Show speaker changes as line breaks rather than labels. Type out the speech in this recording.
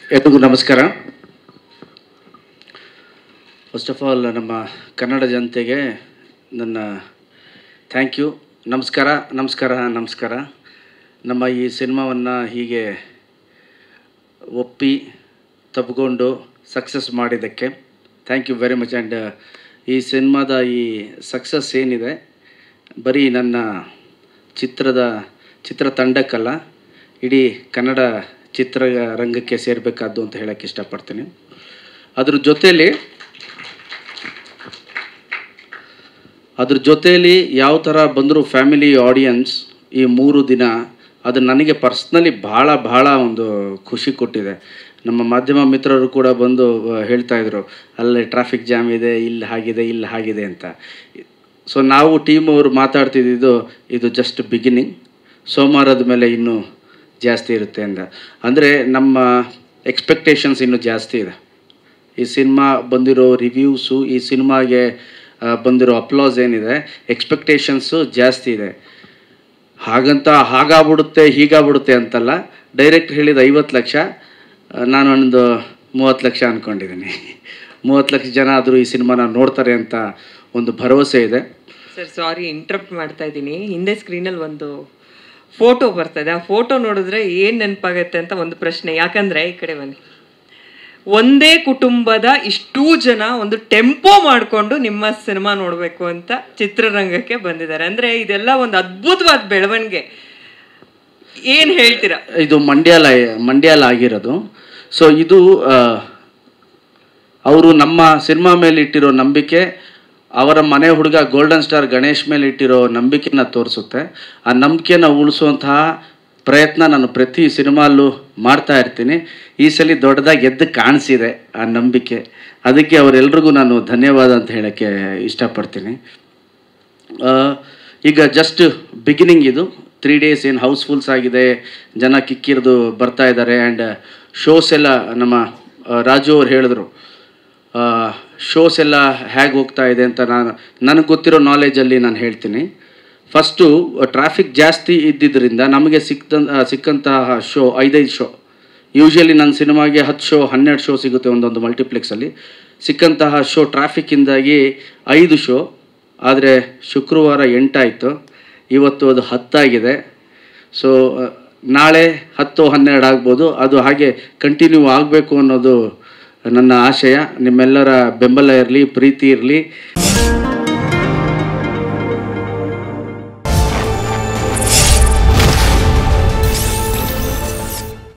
ಎಲ್ರಿಗೂ ನಮಸ್ಕಾರ. First of all ನಮ್ಮ ಕನ್ನಡ ಜನತೆಗೆ ನನ್ನ ಥ್ಯಾಂಕ್ ಯು. ನಮಸ್ಕಾರ ನಮಸ್ಕಾರ ನಮಸ್ಕಾರ. ನಮ್ಮ ಈ ಸಿನಿಮಾವನ್ನು ಹೀಗೆ ಒಪ್ಪಿ ತಬ್ಕೊಂಡು ಸಕ್ಸಸ್ ಮಾಡಿದ್ದಕ್ಕೆ thank you very much. And ಈ ಸಿನಿಮಾದ ಈ ಸಕ್ಸಸ್ ಏನಿದೆ ಬರೀ ನನ್ನ ಚಿತ್ರತಂಡಕ್ಕಲ್ಲ, ಇಡೀ ಕನ್ನಡ ಚಿತ್ರರಂಗಕ್ಕೆ ಸೇರಬೇಕಾದ್ದು ಅಂತ ಹೇಳೋಕ್ಕೆ ಇಷ್ಟಪಡ್ತೀನಿ. ಅದ್ರ ಜೊತೆಯಲ್ಲಿ ಯಾವ ಥರ ಬಂದರೂ ಫ್ಯಾಮಿಲಿ ಆಡಿಯನ್ಸ್ ಈ 3 ದಿನ ಅದು ನನಗೆ ಪರ್ಸ್ನಲಿ ಭಾಳ ಒಂದು ಖುಷಿ ಕೊಟ್ಟಿದೆ. ನಮ್ಮ ಮಾಧ್ಯಮ ಮಿತ್ರರು ಕೂಡ ಬಂದು ಹೇಳ್ತಾಯಿದ್ರು, ಅಲ್ಲೇ ಟ್ರಾಫಿಕ್ ಜಾಮ್ ಇದೆ, ಇಲ್ಲಿ ಹಾಗಿದೆ ಅಂತ. ಸೊ ನಾವು ಟೀಮ್ ಅವರು ಮಾತಾಡ್ತಿದ್ದು ಇದು ಜಸ್ಟ್ ಬಿಗಿನಿಂಗ್, ಸೋಮವಾರದ ಮೇಲೆ ಇನ್ನೂ ಜಾಸ್ತಿ ಇರುತ್ತೆ ಅಂದರೆ ನಮ್ಮ ಎಕ್ಸ್ಪೆಕ್ಟೇಷನ್ಸ್ ಇನ್ನೂ ಜಾಸ್ತಿ ಇದೆ. ಈ ಸಿನಿಮಾ ಬಂದಿರೋ ರಿವ್ಯೂಸು, ಈ ಸಿನಿಮಾಗೆ ಬಂದಿರೋ ಅಪ್ಲಾಸ್ ಏನಿದೆ, ಎಕ್ಸ್ಪೆಕ್ಟೇಷನ್ಸು ಜಾಸ್ತಿ ಇದೆ. ಹಾಗಾಗ್ಬಿಡುತ್ತೆ ಹೀಗಾಗ್ಬಿಡುತ್ತೆ ಅಂತಲ್ಲ. ಡೈರೆಕ್ಟ್ ಹೇಳಿದ 50 ಲಕ್ಷ, ನಾನು ಒಂದು 30 ಲಕ್ಷ ಅಂದ್ಕೊಂಡಿದ್ದೀನಿ. 30 ಲಕ್ಷ ಜನ ಆದರೂ ಈ ಸಿನಿಮಾನ ನೋಡ್ತಾರೆ ಅಂತ ಒಂದು ಭರವಸೆ ಇದೆ.
ಸರ್ ಸಾರಿ ಇಂಟ್ರಪ್ಟ್ ಮಾಡ್ತಾ ಇದ್ದೀನಿ. ಹಿಂದೆ ಸ್ಕ್ರೀನಲ್ಲಿ ಒಂದು ಫೋಟೋ ಬರ್ತದೆ, ಆ ಫೋಟೋ ನೋಡಿದ್ರೆ ಏನು ನೆನಪಾಗತ್ತೆ ಅಂತ ಒಂದು ಪ್ರಶ್ನೆ. ಯಾಕಂದರೆ ಈ ಕಡೆ ಬನ್ನಿ, ಒಂದೇ ಕುಟುಂಬದ ಇಷ್ಟೂ ಜನ ಒಂದು ಟೆಂಪೋ ಮಾಡಿಕೊಂಡು ನಿಮ್ಮ ಸಿನಿಮಾ ನೋಡಬೇಕು ಅಂತ ಚಿತ್ರರಂಗಕ್ಕೆ ಬಂದಿದ್ದಾರೆ. ಅಂದರೆ ಇದೆಲ್ಲ ಒಂದು ಅದ್ಭುತವಾದ ಬೆಳವಣಿಗೆ. ಏನು ಹೇಳ್ತೀರಾ?
ಇದು ಮಂಡ್ಯಾಲ ಆಗಿರೋದು. ಸೊ ಇದು ಅವರು ನಮ್ಮ ಸಿನಿಮಾ ಮೇಲೆ ಇಟ್ಟಿರೋ ನಂಬಿಕೆ, ಅವರ ಮನೆ ಹುಡುಗ ಗೋಲ್ಡನ್ ಸ್ಟಾರ್ ಗಣೇಶ್ ಮೇಲೆ ಇಟ್ಟಿರೋ ನಂಬಿಕೆನ ತೋರಿಸುತ್ತೆ. ಆ ನಂಬಿಕೆನ ಉಳಿಸುವಂತಹ ಪ್ರಯತ್ನ ನಾನು ಪ್ರತಿ ಸಿನಿಮಾಲ್ಲೂ ಮಾಡ್ತಾ ಇರ್ತೀನಿ. ಈ ಸಲ ದೊಡ್ಡದಾಗಿ ಎದ್ದು ಕಾಣಿಸಿದೆ ಆ ನಂಬಿಕೆ. ಅದಕ್ಕೆ ಅವರೆಲ್ರಿಗೂ ನಾನು ಧನ್ಯವಾದ ಅಂತ ಹೇಳೋಕ್ಕೆ ಇಷ್ಟಪಡ್ತೀನಿ. ಈಗ ಜಸ್ಟ್ ಬಿಗಿನಿಂಗ್ ಇದು. 3 ಡೇಸ್ ಏನು ಹೌಸ್ಫುಲ್ಸ್ ಆಗಿದೆ, ಜನ ಕಿಕ್ಕಿರಿದು ಬರ್ತಾ ಇದ್ದಾರೆ. ಆ್ಯಂಡ್ ಶೋಸ್ ಎಲ್ಲ ನಮ್ಮ ರಾಜು ಅವ್ರು ಹೇಳಿದ್ರು, ಶೋಸ್ ಎಲ್ಲ ಹೇಗೆ ಹೋಗ್ತಾ ಇದೆ ಅಂತ. ನನಗೆ ಗೊತ್ತಿರೋ ನಾಲೆಜಲ್ಲಿ ನಾನು ಹೇಳ್ತೀನಿ. ಫಸ್ಟು ಟ್ರಾಫಿಕ್ ಜಾಸ್ತಿ ಇದ್ದಿದ್ದರಿಂದ ನಮಗೆ ಸಿಕ್ಕಂತಹ ಶೋ 5 ಶೋ. ಯೂಶ್ವಲಿ ನನ್ನ ಸಿನಿಮಾಗೆ 10 ಶೋ 12 ಶೋ ಸಿಗುತ್ತೆ ಒಂದೊಂದು ಮಲ್ಟಿಪ್ಲೆಕ್ಸಲ್ಲಿ. ಸಿಕ್ಕಂತಹ ಶೋ ಟ್ರಾಫಿಕ್ಕಿಂದಾಗಿ 5 ಶೋ. ಆದರೆ ಶುಕ್ರವಾರ 8 ಆಯಿತು, ಇವತ್ತು ಅದು 10 ಆಗಿದೆ. ಸೊ ನಾಳೆ 10-12 ಆಗ್ಬೋದು. ಅದು ಹಾಗೆ ಕಂಟಿನ್ಯೂ ಆಗಬೇಕು ಅನ್ನೋದು ನನ್ನ ಆಶಯ. ನಿಮ್ಮೆಲ್ಲರ ಬೆಂಬಲ ಇರಲಿ, ಪ್ರೀತಿ ಇರಲಿ.